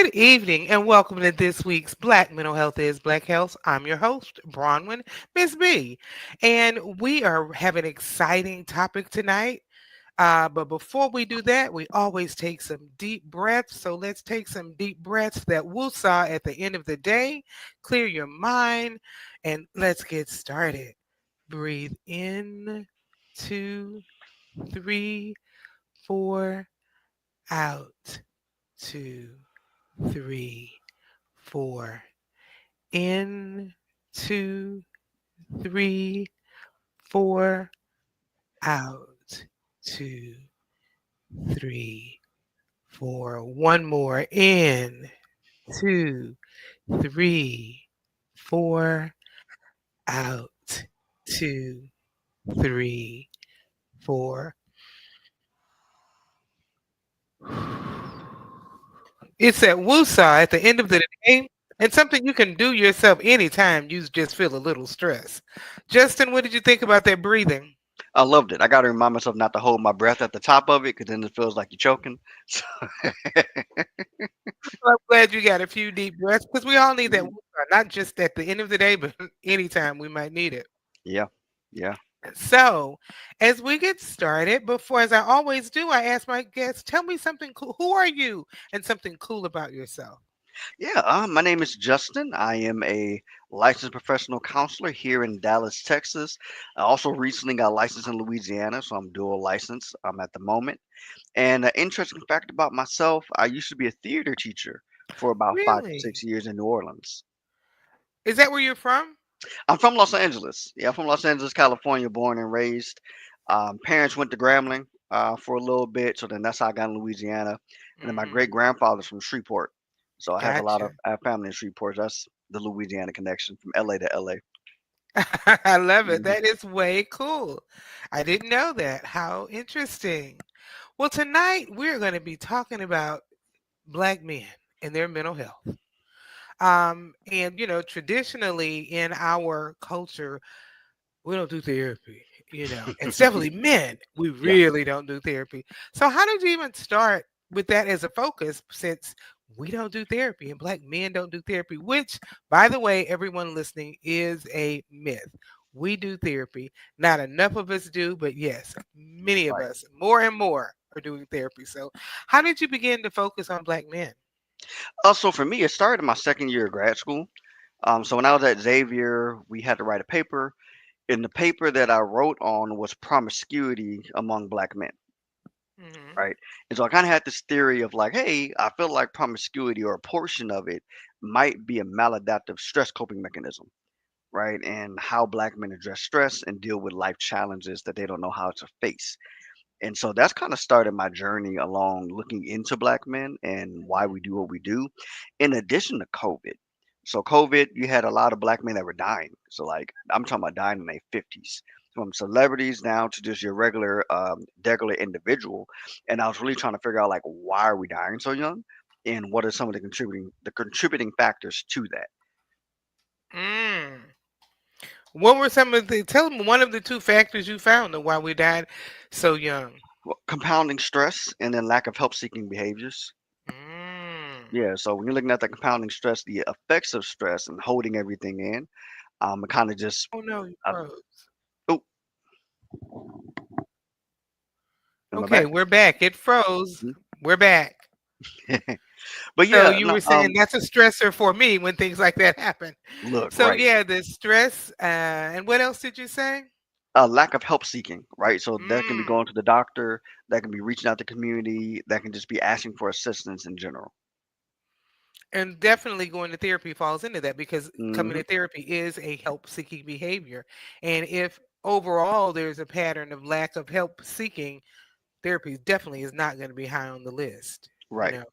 Good evening and welcome to this week's Black Mental Health is Black Health. I'm your host, Bronwyn, Miss B. And we are having an exciting topic tonight. But before we do that, we always take some deep breaths. So let's take some deep breaths that woosah at the end of the day. Clear your mind and let's get started. Breathe in, 2, 3, 4, out, 2, 3, 4. In, 2, 3, 4. Out, 2, 3, 4. One more. In, 2, 3, 4. Out, 2, 3, 4. It's at woosah at the end of the day, and something you can do yourself anytime you just feel a little stress. Justin, what did you think about that breathing? I loved it. I got to remind myself not to hold my breath at the top of it because then it feels like you're choking. So, Well, I'm glad you got a few deep breaths because we all need that mhm. woosah, not just at the end of the day, but anytime we might need it. Yeah, yeah, So, as we get started, before, as I always do, I ask my guests, tell me something cool. Who are you? And something cool about yourself. yeah. My name is Justin. I am a licensed professional counselor here in Dallas, Texas. I also recently got licensed in Louisiana, so I'm dual licensed at the moment. And an interesting fact about myself, I used to be a theater teacher for about 5 to 6 Really? years in New Orleans. Is that where you're from? I'm from Los Angeles. Yeah, I'm from Los Angeles, California, born and raised. Parents went to Grambling for a little bit, so then that's how I got in Louisiana. And then my Hmm. great grandfather's from Shreveport, so Gotcha. I have family in Shreveport. That's the Louisiana connection from LA to LA. I love it. Mhm. That is way cool. I didn't know that. How interesting. Well, tonight we're going to be talking about Black men and their mental health. And traditionally in our culture, we don't do therapy. It's definitely men. We Yeah. really don't do therapy. So, how did you even start with that as a focus since we don't do therapy and Black men don't do therapy, which, by the way, everyone listening is a myth. We do therapy. Not enough of us do, but yes, many of Right. us, more and more, are doing therapy. So, how did you begin to focus on Black men? Also, for me, it started in my second year of grad school. So when I was at Xavier, we had to write a paper. And the paper that I wrote on was promiscuity among black men. Hmm. Right? And so I kind of had this theory of like, hey, I feel like promiscuity or a portion of it might be a maladaptive stress coping mechanism, right? And how black men address stress and deal with life challenges that they don't know how to face. And so that's kind of started my journey along looking into black men and why we do what we do, in addition to COVID. So COVID, you had a lot of black men that were dying. So like I'm talking about dying in their 50s, from celebrities down to just your regular individual. And I was really trying to figure out like why are we dying so young, and what are some of the contributing factors to that. Mm. What were some of the tell me one of the two factors you found of why we died so young? Well, compounding stress and then lack of help-seeking behaviors. Mm. Yeah, so when you're looking at the compounding stress, the effects of stress and holding everything in, it kind of just, Oh no, you uh, froze. oh, am I Okay, back? we're back. It froze. Mhm. We're back. But So yeah, you no, were saying that's a stressor for me when things like that happen. look, So right, yeah, the stress. And what else did you say? lack of help seeking, right? So that can be Mm. going to the doctor, that can be reaching out to community, that can just be asking for assistance in general. And definitely going to therapy falls into that because coming Hmm. to therapy is a help seeking behavior. And if overall there's a pattern of lack of help seeking, therapy definitely is not going to be high on the list, you Right. know.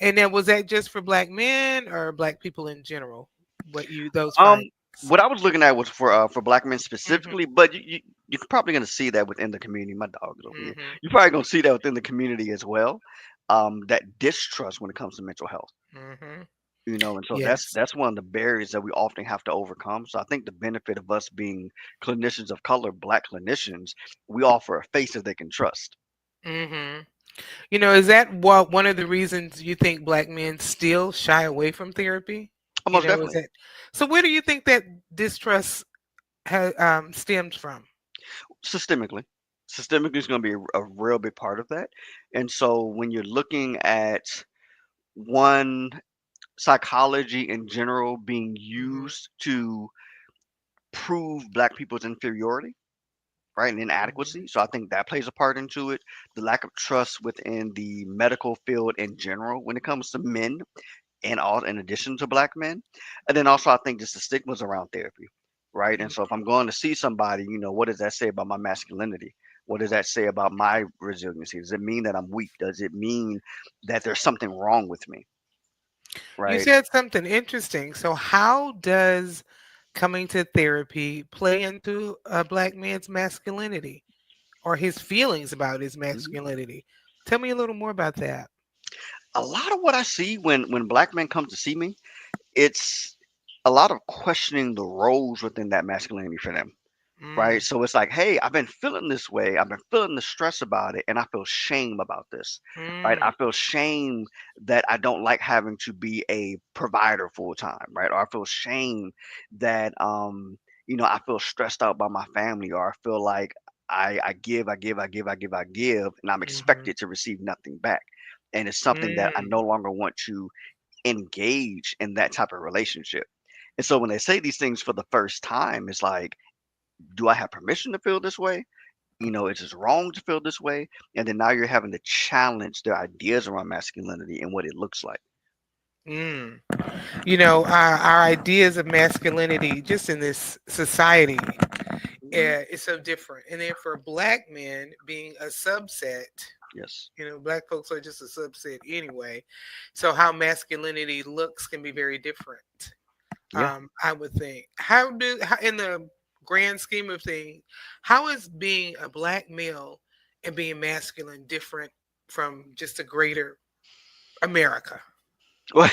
And then was that just for Black men or Black people in general? What you those Um, findings? what I was looking at was for black men Mhm. specifically, but you're probably gonna see that within the community. My dog is over here. Mhm. You're probably gonna see that within the community as well. That distrust when it comes to mental health. Mhm. And so that's Yes. that's one of the barriers that we often have to overcome. So I think the benefit of us being clinicians of color, black clinicians, we offer a face that they can trust. Mhm. Is that what one of the reasons you think black men still shy away from therapy? Most Is definitely. that so? Where do you think that distrust stems from? Systemically. Systemically is going to be a real big part of that. And so when you're looking at one, psychology in general being Hmm. used to prove black people's inferiority, right, and inadequacy. So I think that plays a part into it. The lack of trust within the medical field in general when it comes to men, and all in addition to black men. And then also I think just the stigmas around therapy, right? And so if I'm going to see somebody, what does that say about my masculinity? What does that say about my resiliency? Does it mean that I'm weak? Does it mean that there's something wrong with me? You Right? said something interesting. So, how does coming to therapy play into a black man's masculinity or his feelings about his Mhm. masculinity? Tell me a little more about that. A lot of what I see when black men come to see me, it's a lot of questioning the roles within that masculinity for them. Right? Mm, So it's like, hey, I've been feeling this way. I've been feeling the stress about it, and I feel shame about this. Right? mm, I feel shame that I don't like having to be a provider full time, right? Or I feel shame that I feel stressed out by my family, or I feel like I give, I give, and I'm mhm, expected to receive nothing back. And it's something that I mm, no longer want to engage in that type of relationship. And so when they say these things for the first time, it's like, do I have permission to feel this way? Is it wrong to feel this way? And then now you're having to challenge their ideas around masculinity and what it looks like. mm. Our ideas of masculinity just in this society Hmm. is so different. And then for black men being a subset, Yes. black folks are just a subset anyway. So how masculinity looks can be very different. Yeah. I would think. In the grand scheme of things, how is being a black male and being masculine different from just a greater America? Well,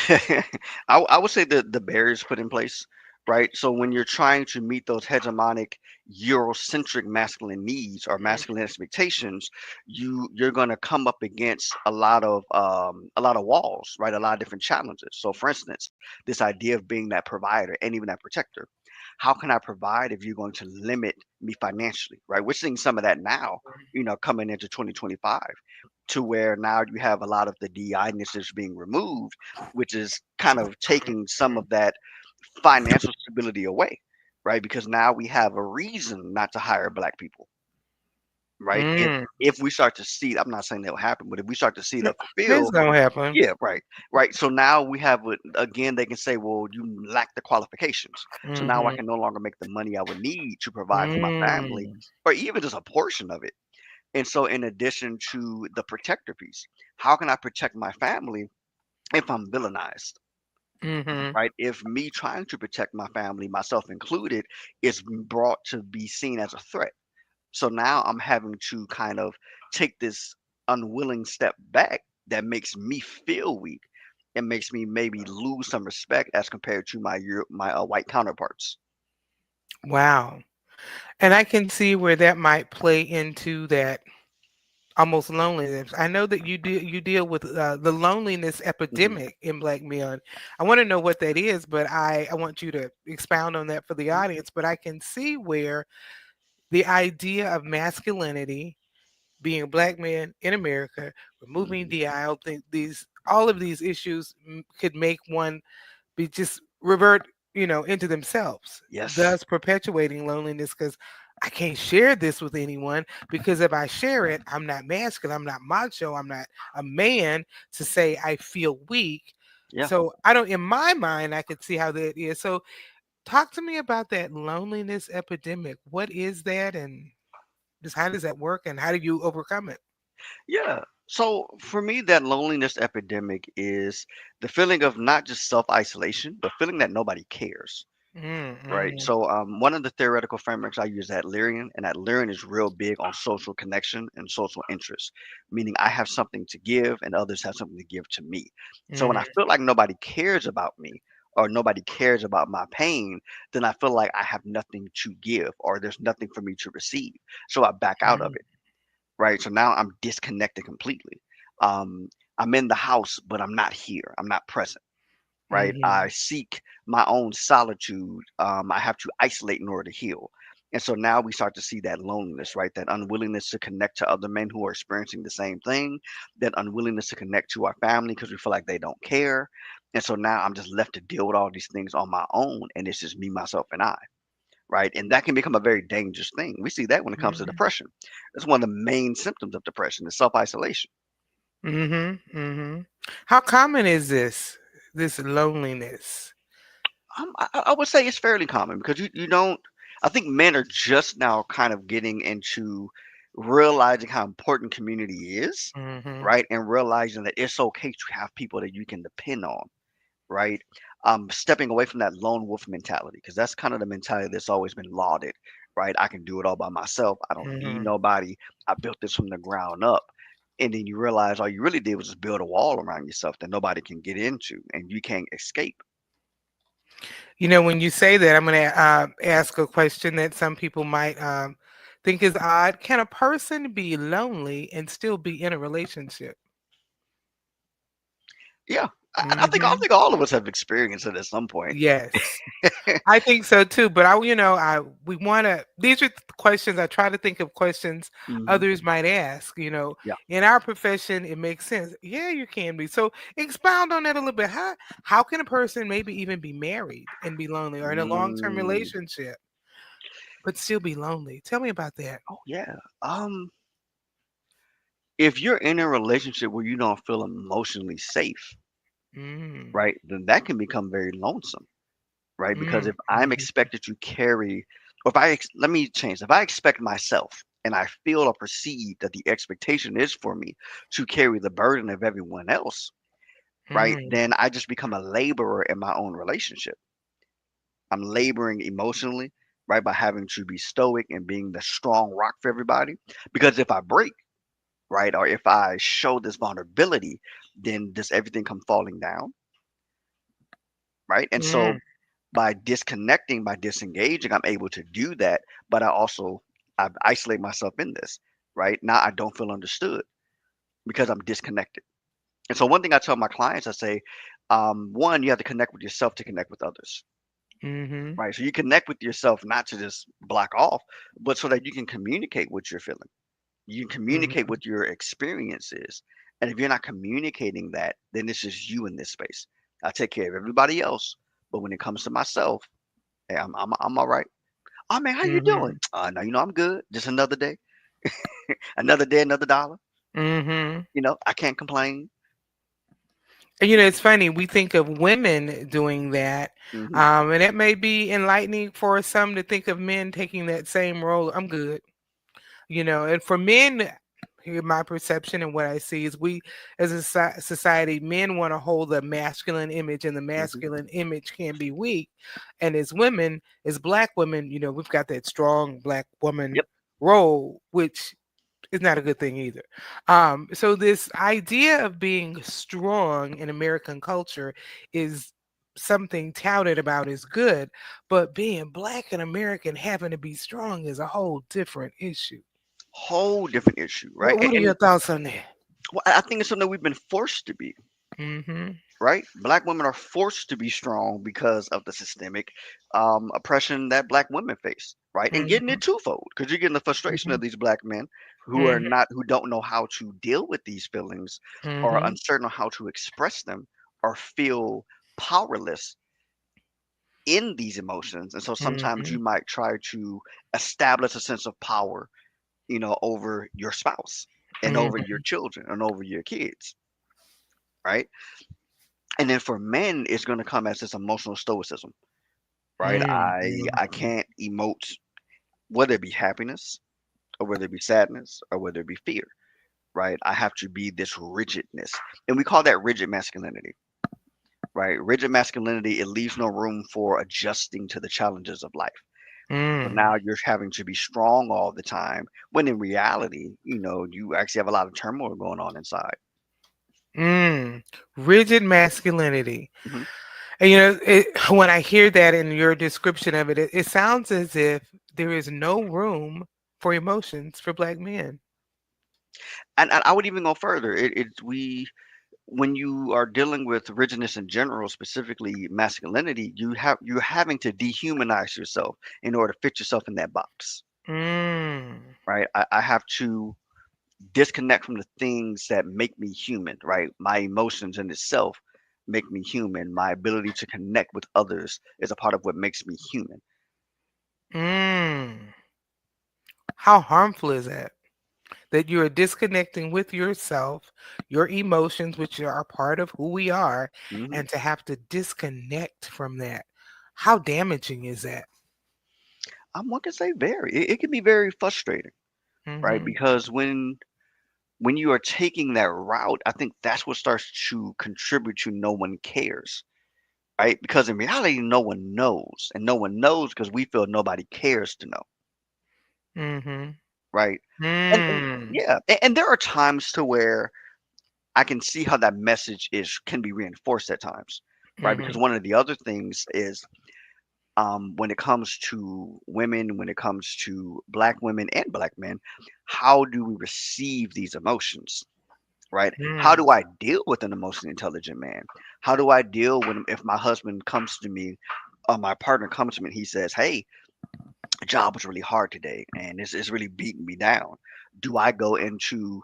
I would say the barriers put in place, right? So when you're trying to meet those hegemonic Eurocentric masculine needs or Mm, masculine expectations, you're gonna come up against a lot of walls, right? A lot of different challenges. So for instance, this idea of being that provider and even that protector. How can I provide if you're going to limit me financially, right? We're seeing some of that now, coming into 2025, to where now you have a lot of the DI initiatives being removed, which is kind of taking some of that financial stability away, right? Because now we have a reason not to hire black people, right? If mm. if we start to see, I'm not saying that'll happen, but if we start to see No, that it's fulfill, gonna happen. yeah, right, right. So now we have again, they can say, well, you lack the qualifications. So now I Hmm. can no longer make the money I would need to provide for my family, Mm. or even just a portion of it. And so, in addition to the protector piece, how can I protect my family if I'm villainized, Hmm. right? If me trying to protect my family, myself included, is brought to be seen as a threat. So now I'm having to kind of take this unwilling step back that makes me feel weak and makes me maybe lose some respect as compared to my white counterparts. Wow. And I can see where that might play into that almost loneliness. I know that you deal with the loneliness Hmm. epidemic in black men. I want to know what that is, but I want you to expound on that for the audience. But I can see where the idea of masculinity, being a black man in America, removing Hmm. DI, don't think these all of these issues could make one be just revert, into themselves, Yes. thus perpetuating loneliness because I can't share this with anyone because if I share it, I'm not masculine, I'm not macho, I'm not a man to say I feel weak. Yeah. So I don't, in my mind, I could see how that is. So talk to me about that loneliness epidemic. What is that and just how does that work and how do you overcome it? Yeah. So for me, that loneliness epidemic is the feeling of not just self isolation, but feeling that nobody cares. Right. Mm-hmm. So one of the theoretical frameworks I use is Adlerian, and Adlerian is real big on social connection and social interest, meaning I have something to give and others have something to give to me. So when I Mm-hmm. feel like nobody cares about me or nobody cares about my pain, then I feel like I have nothing to give or there's nothing for me to receive. So I back out of it. Right. So now I'm disconnected completely. Um, I'm in the house, but I'm not here. I'm not present, right? I Mhm. seek my own solitude. I have to isolate in order to heal. And so now we start to see that loneliness, right? That unwillingness to connect to other men who are experiencing the same thing, that unwillingness to connect to our family because we feel like they don't care. And so now I'm just left to deal with all these things on my own. And it's just me, myself, and I, right? And that can become a very dangerous thing. We see that when it comes to Mhm. depression. That's one of the main symptoms of depression is self isolation. Mhm. Mhm. How common is this loneliness? I would say it's fairly common because you don't. I think men are just now kind of getting into realizing how important community is, Mhm. right? And realizing that it's okay to have people that you can depend on, right? Stepping away from that lone wolf mentality because that's kind of the mentality that's always been lauded, right? I can do it all by myself. I don't need Mhm. nobody. I built this from the ground up. And then you realize all you really did was just build a wall around yourself that nobody can get into and you can't escape. You know, when you say that, I'm going to ask a question that some people might think is odd. Can a person be lonely and still be in a relationship? Yeah, I Hmm. think all of us have experienced it at some point. Yes, I think so too. But we want to. These are questions. I try to think of questions Mhm. others might ask. Yeah. In our profession, it makes sense. Yeah, you can be. So expound on that a little bit. How can a person maybe even be married and be lonely, or in a long term Mm. relationship but still be lonely? Tell me about that. Oh, yeah. If you're in a relationship where you don't feel emotionally safe, Mm, right, then that can become very lonesome, right? Because mm, if I'm mhm, expected to carry, or if let me change, if I expect myself and I feel or perceive that the expectation is for me to carry the burden of everyone else, right, mm, then I just become a laborer in my own relationship. I'm laboring emotionally, right, by having to be stoic and being the strong rock for everybody. Because if I break, right, or if I show this vulnerability, then does everything come falling down, right? And mm, so by disconnecting, by disengaging, I'm able to do that. But I isolate myself in this, right? Now I don't feel understood because I'm disconnected. And so one thing I tell my clients, I say, one, you have to connect with yourself to connect with others. mhm, Right. So you connect with yourself not to just block off, but so that you can communicate what you're feeling. You can communicate mhm, what your experience is. And if you're not communicating that, then it's just you in this space. I take care of everybody else, but when it comes to myself, hey, I'm all right. Oh man, how you doing? mhm, No, I'm good. Just another day, another dollar. mhm. I can't complain. And it's funny. We think of women doing that, Hmm. and it may be enlightening for some to think of men taking that same role. I'm good. And for men, here my perception and what I see is we as a society, men want to hold the masculine image, and the Hmm. masculine image can be weak. And as women, as black women, we've got that strong black woman Yep. role, which is not a good thing either. So this idea of being strong in American culture is something touted about as good, but being black and American having to be strong is a whole different issue. Whole different issue, right? What are your thoughts on that? Well, I think it's something we've been forced to be. Mhm. Right? Black women are forced to be strong because of the systemic oppression that black women face, right? And getting Mhm. it twofold because you're getting the frustration of Mhm. these black men Mhm. who don't know how to deal with these feelings or are Mhm. uncertain on how to express them or feel powerless in these emotions. And so sometimes Mhm. you might try to establish a sense of power, over your spouse and over your Mhm. children and over your kids, right? And then for men, it's going to come as this emotional stoicism, right? I Mhm. can't emote whether it be happiness or whether it be sadness or whether it be fear, right? I have to be this rigidness. And we call that rigid masculinity, right? Rigid masculinity, it leaves no room for adjusting to the challenges of life. So now Mm. you're having to be strong all the time, when in reality, you actually have a lot of turmoil going on inside. Mm. Rigid masculinity. Hmm. And when I hear that in your description of it, it sounds as if there is no room for emotions for black men. And I would even go further. We when you are dealing with rigidness in general, specifically masculinity, you're having to dehumanize yourself in order to fit yourself in that box, Mm. right? I have to disconnect from the things that make me human, right? My emotions in itself make me human. My ability to connect with others is a part of what makes me human. Mm. How harmful is that? That you are disconnecting with yourself, your emotions, which are part of who we are, Hmm. and to have to disconnect from that. How damaging is that? One can say very. It can be very frustrating, right? Mhm. Because when you are taking that route, I think that's what starts to contribute to no one cares, right? Because in reality, no one knows, and no one knows because we feel nobody cares to know, Mhm. right? And Mm. yeah, and there are times to where I can see how that message is can be reinforced at times, right? Because Mhm. one of the other things is when it comes to women, when it comes to black women and black men, how do we receive these emotions? Right? How Mm. do I deal with an emotionally intelligent man? How do I deal when if my husband comes to me or my partner comes to me and he says, "Hey, the job was really hard today and it's really beating me down." Do I go into,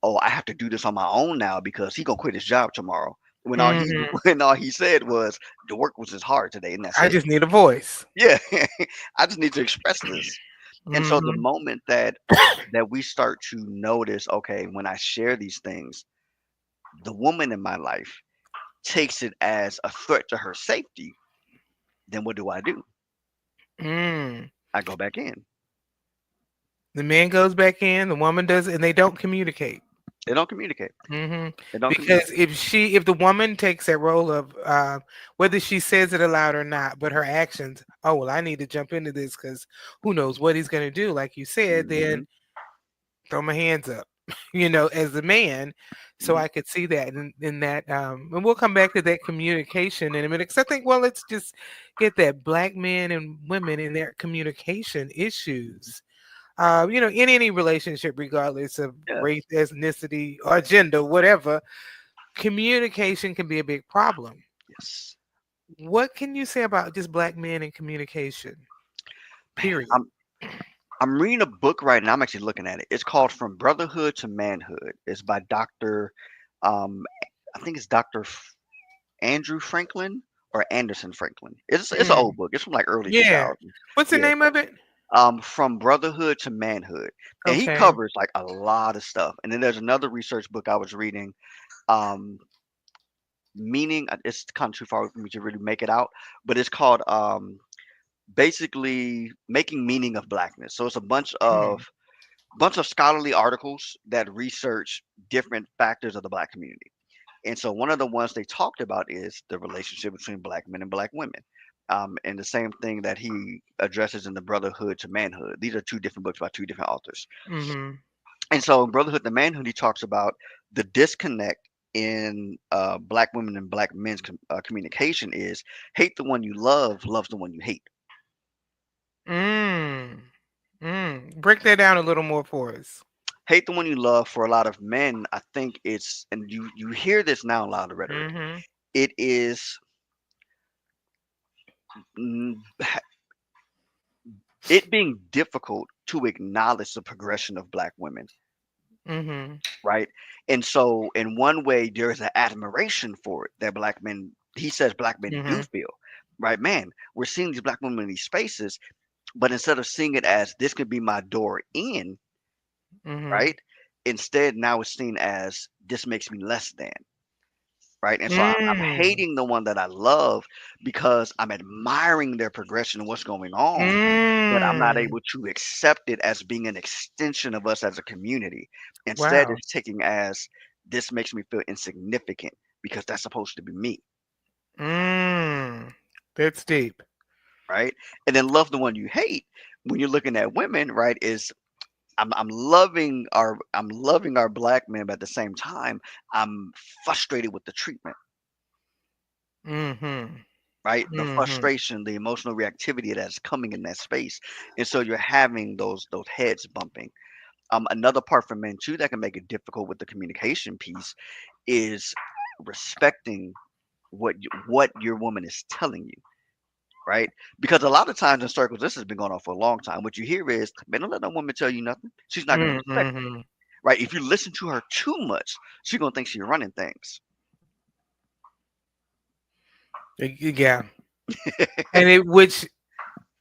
"Oh, I have to do this on my own now because he gonna quit his job tomorrow." When all he Mhm. when all he said was the work was just hard today and that's I it. just need a voice. Yeah, I just need to express this. And so the Mhm. moment that we start to notice, okay, when I share these things, the woman in my life takes it as a threat to her safety, then what do? Mm. I go back in. The man goes back in, the woman does, and they don't communicate. They don't communicate. Mhm. They don't Because communicate. if the woman takes that role of, whether she says it aloud or not, but her actions, "Oh, well, I need to jump into this because who knows what he's gonna do," like you said, Hmm. then throw my hands up, as a man. So Hmm. I could see that in that, and we'll come back to that communication in a minute. Because I think, well, let's just get that black men and women in their communication issues. In any relationship, regardless of Yeah. race, ethnicity, or gender, whatever, communication can be a big problem. Yes. What can you say about just black men and communication? Period. I'm I'm reading a book right now. I'm actually looking at it. It's called From Brotherhood to Manhood. It's by Dr. Um, I think it's Dr. Andrew Franklin or Anderson Franklin. It's an Mm, old book. It's from like early yeah. 2000s. What's the Yeah. name of it? From Brotherhood to Manhood, and he Okay. covers like a lot of stuff. And then there's another research book I was reading, um, meaning it's kind of too far for me to really make it out, but it's called basically making meaning of blackness. So it's a Mm, bunch of scholarly articles that research different factors of the black community. And so one of the ones they talked about is the relationship between black men and black women. And the same thing that he addresses in the Brotherhood to Manhood. These are two different books by two different authors. mhm, And so in Brotherhood to Manhood, he talks about the disconnect in black women and black men's communication is hate the one you love, loves the one you hate. mm, Break that down a little more for us. Hate the one you love for a lot of men, I think it's, and you hear this now in a lot of the rhetoric. Mhm, It is mm, it being difficult to acknowledge the progression of black women, mhm, right? And so in one way there is an admiration for it that black men, he says black men do mhm, feel, right? Man, we're seeing these black women in these spaces, but instead of seeing it as this could be my door in, mhm, right? Instead now it's seen as this makes me less than. Right, and so I'm mm, hating the one that I love because I'm admiring their progression and what's going on, but I'm not mm. able to accept it as being an extension of us as a community. Instead, Wow. it's taking as this makes me feel insignificant because that's supposed to be me, Mm. That's deep. right? And then love the one you hate when you're looking at women, right? Is I'm loving our black men, but at the same time, I'm frustrated with the treatment, Mhm, right? The mhm, frustration, the emotional reactivity that's coming in that space. And so you're having those heads bumping. Another part for men too that can make it difficult with the communication piece is respecting what your woman is telling you, right? Because a lot of times in circles, this has been going on for a long time. What you hear is, man, don't let that woman tell you nothing. She's not going to respect it, Mm-hmm. right? If you listen to her too much, she's going to think she's running things. Yeah. And it which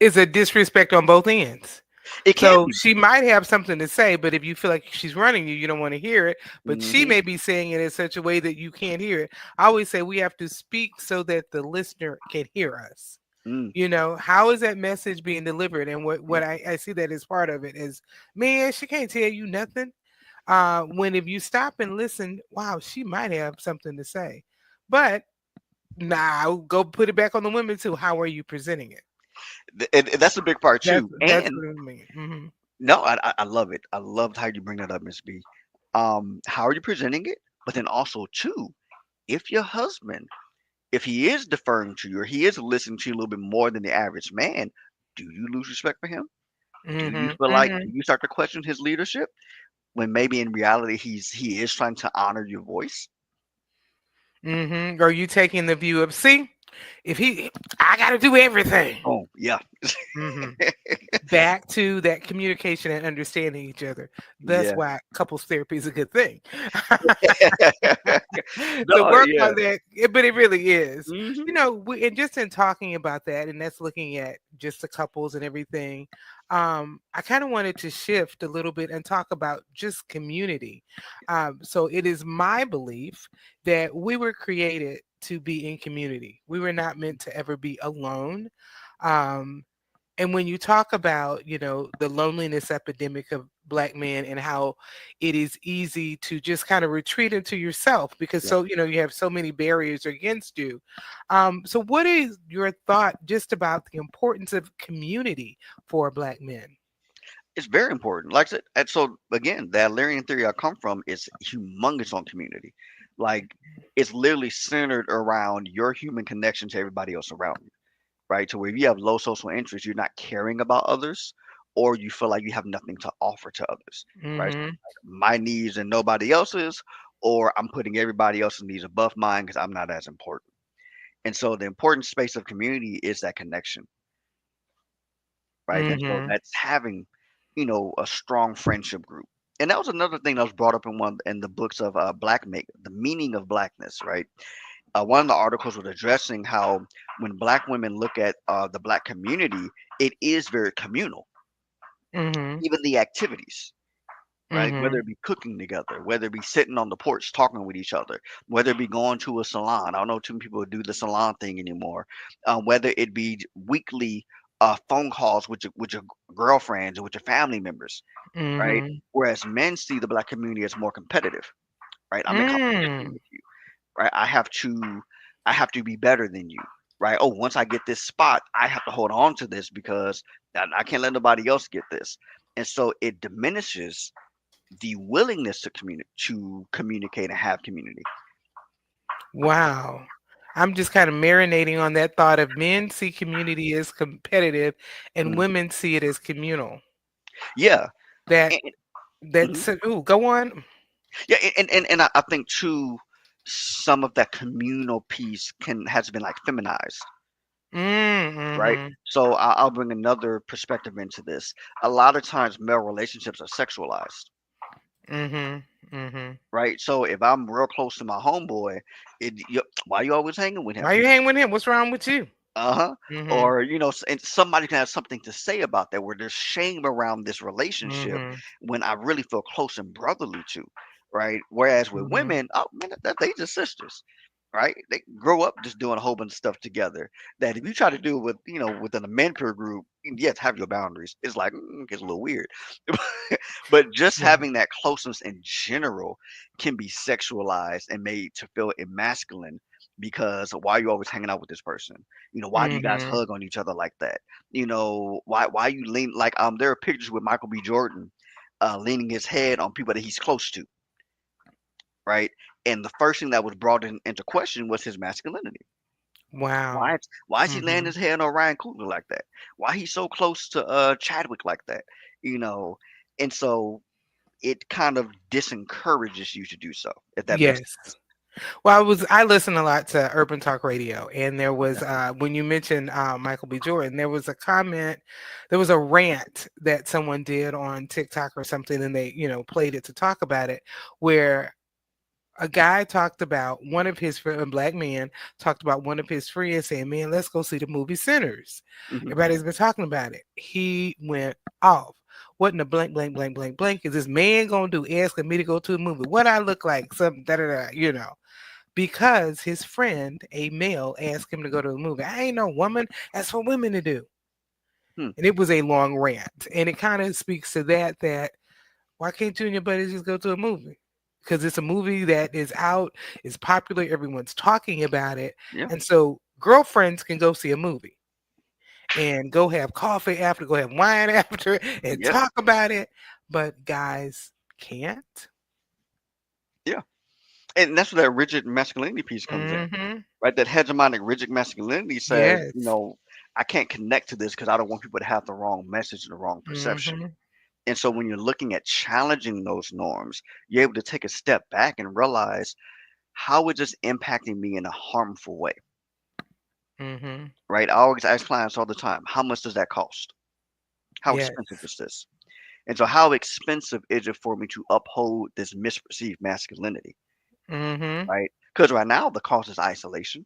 is a disrespect on both ends. It can So be. she might have something to say, but if you feel like she's running you, you don't want to hear it. But she Hmm. may be saying it in such a way that you can't hear it. I always say we have to speak so that the listener can hear us. Mm, How is that message being delivered? And what yeah, I see that as part of it is, man, she can't tell you nothing. When if you stop and listen, wow, she might have something to say. But now go put it back on the women too. How are you presenting it? and that's a big part That's too. that's And what I mean. Hmm. no, I love it. I loved how you bring that up, Miss B. How are you presenting it? But then also too, if your husband, if he is deferring to you or he is listening to you a little bit more than the average man, do you lose respect for him? Hmm. Do Hmm. you start to question his leadership when maybe in reality he is trying to honor your voice? Are you taking the view of, see, if I got to do everything. Oh yeah, Hmm. Back to that communication and understanding each other. That's yeah. why couples therapy is a good thing. To No, work yeah. on that, but it really is. Hmm. And just in talking about that, and that's looking at just the couples and everything. I kind of wanted to shift a little bit and talk about just community. So it is my belief that we were created to be in community. We were not meant to ever be alone. Um, and when you talk about, the loneliness epidemic of Black men and how it is easy to just kind of retreat into yourself because Yeah, you have so many barriers against you. So what is your thought just about the importance of community for Black men? it's very important. Like I said, and so again, the Adlerian theory I come from is humongous on community. Like it's literally centered around your human connection to everybody else around you, right? To where if you have low social interest, you're not caring about others, or you feel like you have nothing to offer to others, right? Mm-hmm. My needs and nobody else's, or I'm putting everybody else's needs above mine because I'm not as important. And so the important space of community is that connection, right? And so Mm-hmm. that's having, a strong friendship group. And that was another thing that was brought up in the books of the meaning of blackness, right? One of the articles was addressing how when black women look at the black community, it is very communal. Mm-hmm. Even the activities, right? Whether Mm-hmm. it be cooking together, whether it be sitting on the porch talking with each other, whether it be going to a salon. I don't know too many people do the salon thing anymore. Whether it be weekly phone calls with your girlfriends or with your family members, right? Mm-hmm. Whereas men see the black community as more competitive, right? I'm in competition Mm. with you, right? I have to be better than you, right? Oh, once I get this spot, I have to hold on to this because I can't let nobody else get this. And so it diminishes the willingness to communicate and have community. Wow. I'm just kind of marinating on that thought of men see community as competitive and Mm. women see it as communal. Yeah, That and, mhm. that's ooh, go on. Yeah, and I think too, some of that communal piece can has been like feminized, right? Mm-hmm. So I'll bring another perspective into this. A lot of times, male relationships are sexualized, Mm-hmm. Mm-hmm. right? So if I'm real close to my homeboy, why you always hanging with him? Why you hang with him? What's wrong with you? Uh-huh. Mm-hmm. Or, and somebody can have something to say about that where there's shame around this relationship Mm-hmm. when I really feel close and brotherly to, right? Whereas with Mm-hmm. women, oh man, they just sisters, right? They grow up just doing a whole bunch of stuff together. That if you try to do it with, within a mentor group, yes, have your boundaries. It's like gets a little weird, but just Yeah. having that closeness in general can be sexualized and made to feel emasculine because why are you always hanging out with this person? Why do you guys Mm-hmm. hug on each other like that? Why you lean like there are pictures with Michael B. Jordan leaning his head on people that he's close to, right? And the first thing that was brought into question was his masculinity. Wow. Why is he laying Mm-hmm. his head on Ryan Coogler like that? Why he's so close to Chadwick like that? You know, and so it kind of disencourages you to do so, if that makes Yes. sense. Well, I listen a lot to Urban Talk Radio, and there was Okay. when you mentioned Michael B. Jordan, there was a comment, there was a rant that someone did on TikTok or something, and they played it to talk about it, where a guy talked about one of his a black man talked about one of his friends saying, "Man, let's go see the movie Sinners." Hmm. Everybody's been talking about it. He went off. What in the blank, blank, blank, blank, blank is this man gonna do asking me to go to a movie? What I look like? Something da da da. Because his friend, a male, asked him to go to the movie. I ain't no woman. That's for women to do. Hmm. And it was a long rant. And it kind of speaks to that why can't you and your buddies just go to a movie? Because it's a movie that is out, is popular, everyone's talking about it. Yeah. And so girlfriends can go see a movie and go have coffee after, go have wine after, and Yeah. talk about it. But guys can't. Yeah. And that's where that rigid masculinity piece comes in, Mm-hmm. right? That hegemonic rigid masculinity says, Yes. I can't connect to this because I don't want people to have the wrong message and the wrong perception. Mm-hmm. And so when you're looking at challenging those norms, you're able to take a step back and realize how is this impacting me in a harmful way, Mm-hmm. right? I always ask clients all the time, how much does that cost? How Yes. expensive is this? And so how expensive is it for me to uphold this misperceived masculinity, Mm-hmm. right? Because right now the cost is isolation,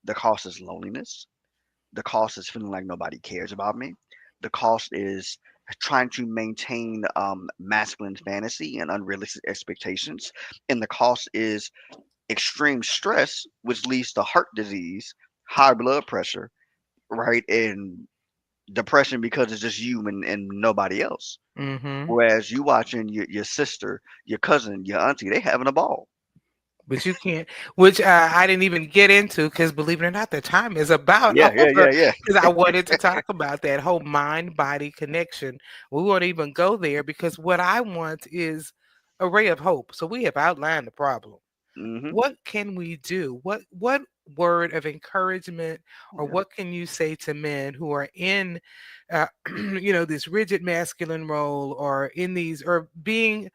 the cost is loneliness, the cost is feeling like nobody cares about me, the cost is trying to maintain masculine fantasy and unrealistic expectations, and the cost is extreme stress, which leads to heart disease, high blood pressure, right, and depression because it's just you and nobody else. Mm-hmm. Whereas you watching your sister, your cousin, your auntie, they having a ball. But you can't, which I didn't even get into because believe it or not, the time is about Yeah, yeah, over yeah, yeah. because I wanted to talk about that whole mind body connection. We won't even go there because what I want is a ray of hope. So we have outlined the problem. Hmm. What can we do? What word of encouragement or Yeah, what can you say to men who are in this rigid masculine role or in these or being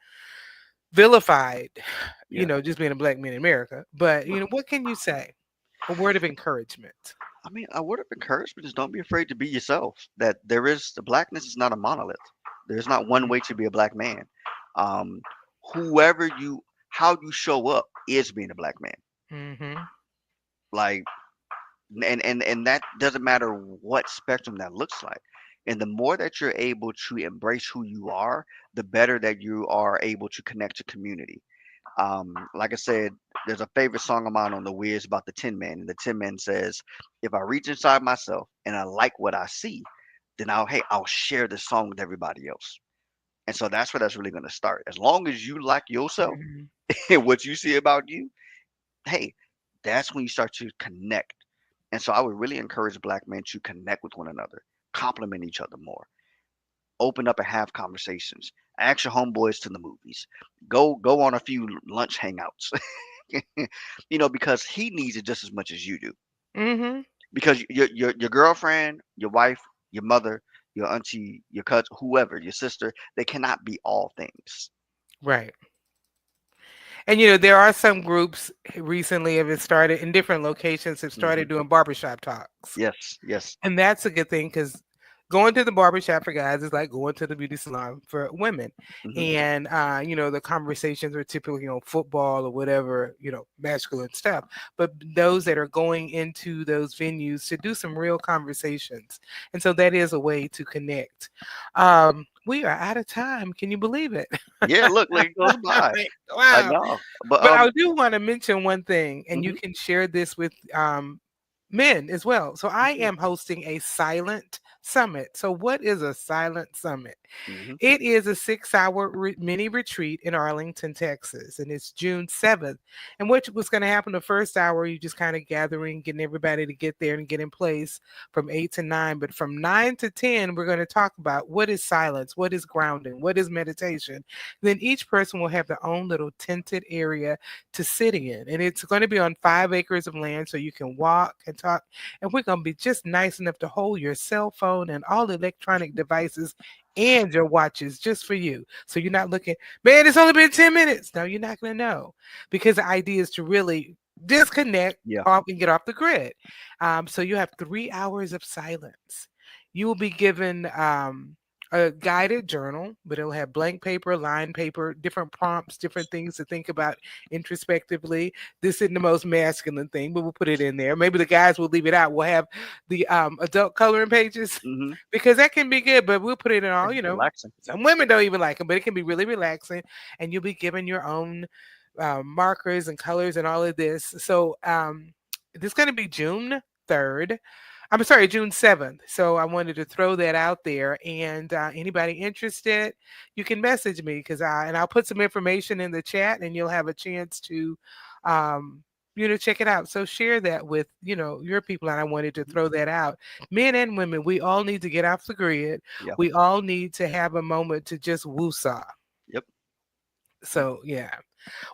vilified, yeah. just being a black man in America. But, what can you say? A word of encouragement. I mean, a word of encouragement is don't be afraid to be yourself. That there is the blackness is not a monolith. There's not one way to be a black man. Um, whoever you, how you show up is being a black man. Mm-hmm. Like, and that doesn't matter what spectrum that looks like. And the more that you're able to embrace who you are, the better that you are able to connect to community. Like I said, there's a favorite song of mine on the Wiz about the Tin Man, and the Tin Man says, "If I reach inside myself and I like what I see, then I'll share this song with everybody else." And so that's where that's really going to start. As long as you like yourself Mm-hmm. and what you see about you, hey, that's when you start to connect. And so I would really encourage black men to connect with one another, compliment each other more, open up and have conversations. Ask your homeboys to the movies. Go on a few lunch hangouts. Because he needs it just as much as you do. Mm-hmm. Because your girlfriend, your wife, your mother, your auntie, your cousin, whoever, your sister, they cannot be all things. Right. And there are some groups recently have started in different locations have Hmm. started doing barbershop talks. Yes, yes. And that's a good thing because going to the barbershop for guys is like going to the beauty salon for women. Hmm. And, the conversations are typically on football or whatever, masculine stuff. But those that are going into those venues to do some real conversations. And so that is a way to connect. We are out of time. Can you believe it? Yeah, look, like it goes by. Like Wow. no, but But I do want to mention one thing, and you hmm can share this with men as well. So I yeah, am hosting a silent summit. So what is a silent summit? hmm It is a 6-hour mini retreat in Arlington, Texas, and it's June 7th. And what was going to happen the first hour, you just kind of gathering, getting everybody to get there and get in place from 8 to 9. But from 9 to 10, we're going to talk about what is silence, what is grounding, what is meditation. Then each person will have their own little tented area to sit in. And it's going to be on 5 acres of land so you can walk and talk. And we're going to be just nice enough to hold your cell phone and all electronic devices and your watches just for you. So you're not looking, man, it's only been 10 minutes. No, you're not going to know because the idea is to really disconnect Yeah. off and get off the grid. So you have 3 hours of silence. You will be given a guided journal, but it'll have blank paper, line paper, different prompts, different things to think about introspectively. This isn't the most masculine thing, but we'll put it in there. Maybe the guys will leave it out. We'll have the adult coloring pages Hmm. because that can be good, but we'll put it in Yeah. all, Relaxing. some women don't even like them, but it can be really relaxing. And you'll be given your own markers and colors and all of this. So this is going to be June 3rd. I'm sorry, June 7th. So I wanted to throw that out there. And anybody interested, you can message me and I'll put some information in the chat and you'll have a chance to, um, check it out. So share that with, your people. And I wanted to throw that out. Men and women, we all need to get off the grid. Yeah. We all need to have a moment to just woosah. Yep. Yep. So yeah.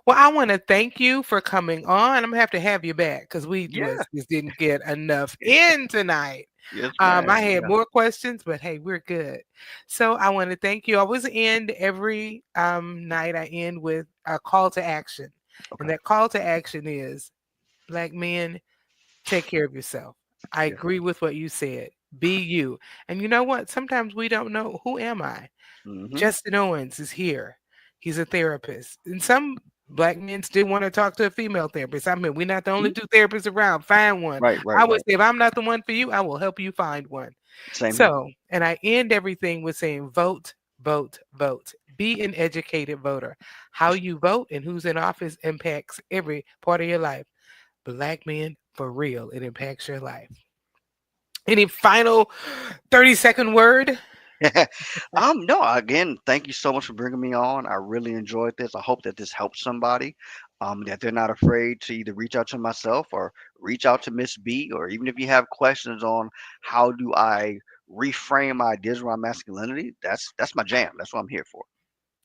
Well, I want to thank you for coming on. I'm gonna have you back because we Yeah. just didn't get enough in tonight. Yes, ma'am. I had Yeah. more questions, but hey, we're good. So I want to thank you. I always end every night. I end with a call to action, and Okay. that call to action is Black men, take care of yourself. I Yeah. agree with what you said. Be you. And you know what? Sometimes we don't know who am I. Hmm. Justin Owens is here. He's a therapist. And some Black men still want to talk to a female therapist. I mean, we're not the only two therapists around. Find one. Right. Right. I would Right. say if I'm not the one for you, I will help you find one. Same here. So, and I end everything with saying vote, vote, vote. Be an educated voter. How you vote and who's in office impacts every part of your life. Black men, for real, it impacts your life. Any final 30-second word? No, again, thank you so much for bringing me on. I really enjoyed this. I hope that this helps somebody, that they're not afraid to either reach out to myself or reach out to Miss B, or even if you have questions on how do I reframe my ideas around masculinity, that's my jam. That's what I'm here for.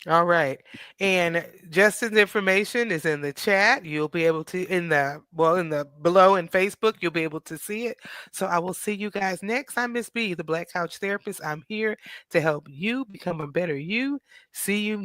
All right. And Justin's information is in the chat. You'll be able to in the below in Facebook, you'll be able to see it. So I will see you guys next. I'm Miss B, the Black Couch Therapist. I'm here to help you become a better you. See you